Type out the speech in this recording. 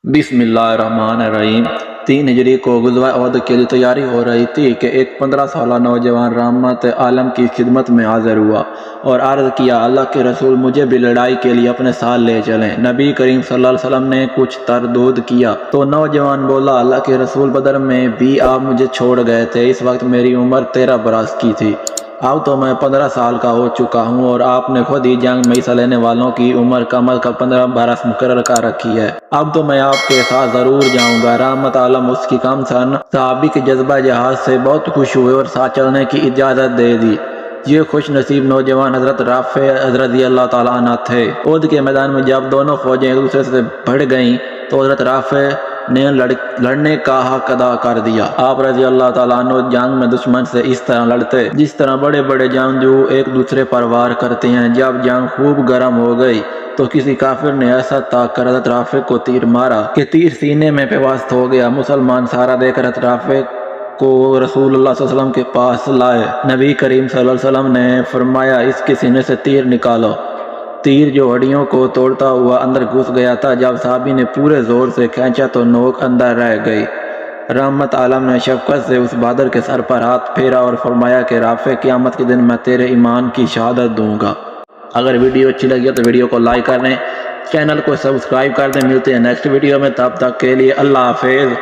بسم اللہ الرحمن الرحیم۔ 3 ہجری کو غزوہ احد کے لیے تیاری ہو رہی تھی کہ ایک 15 سالہ نوجوان رحمت عالم کی خدمت میں حاضر ہوا اور عرض کیا، اللہ کے رسول مجھے بھی لڑائی کے لیے اپنے ساتھ لے چلیں۔ نبی کریم صلی اللہ علیہ وسلم نے کچھ تردد کیا تو نوجوان بولا، اللہ کے رسول بدر میں بھی آپ مجھے چھوڑ گئے تھے، اس وقت میری عمر 13 برس کی تھی، اب تو میں 15 سال کا ہو چکا ہوں اور آپ نے خود ہی جنگ میں حصہ لینے والوں کی عمر کم از کم 15 برس مقرر کر رکھی ہے، اب تو میں آپ کے ساتھ ضرور جاؤں گا۔ رحمت عالم اس کی کم سن صحابی کے جذبہ جہاد سے بہت خوش ہوئے اور ساتھ چلنے کی اجازت دے دی۔ یہ خوش نصیب نوجوان حضرت رافع رضی اللہ تعالیٰ عنہ تھے۔ احد کے میدان میں جب دونوں فوجیں ایک دوسرے سے بھڑ گئیں تو حضرت رافع نے لڑنے کا حق ادا کر دیا۔ آپ رضی اللہ تعالیٰ عنہ جنگ میں دشمن سے اس طرح لڑتے جس طرح بڑے بڑے جنگجو ایک دوسرے پر وار کرتے ہیں۔ جب جنگ خوب گرم ہو گئی تو کسی کافر نے ایسا طاق کر حضرت رافع کو تیر مارا کہ تیر سینے میں پیوست ہو گیا۔ مسلمان سہارا دے کر حضرت رافع کو رسول اللہ صلی اللہ علیہ وسلم کے پاس لائے۔ نبی کریم صلی اللہ علیہ وسلم نے فرمایا، اس کے سینے سے تیر نکالو۔ تیر جو ہڈیوں کو توڑتا ہوا اندر گھس گیا تھا، جب صحابی نے پورے زور سے کھینچا تو نوک اندر رہ گئی۔ رحمت عالم نے شفقت سے اس بہادر کے سر پر ہاتھ پھیرا اور فرمایا کہ رافع، قیامت کے دن میں تیرے ایمان کی شہادت دوں گا۔ اگر ویڈیو اچھی لگی تو ویڈیو کو لائک کر دیں، چینل کو سبسکرائب کر دیں۔ ملتے ہیں نیکسٹ ویڈیو میں، تب تک کے لیے اللہ حافظ۔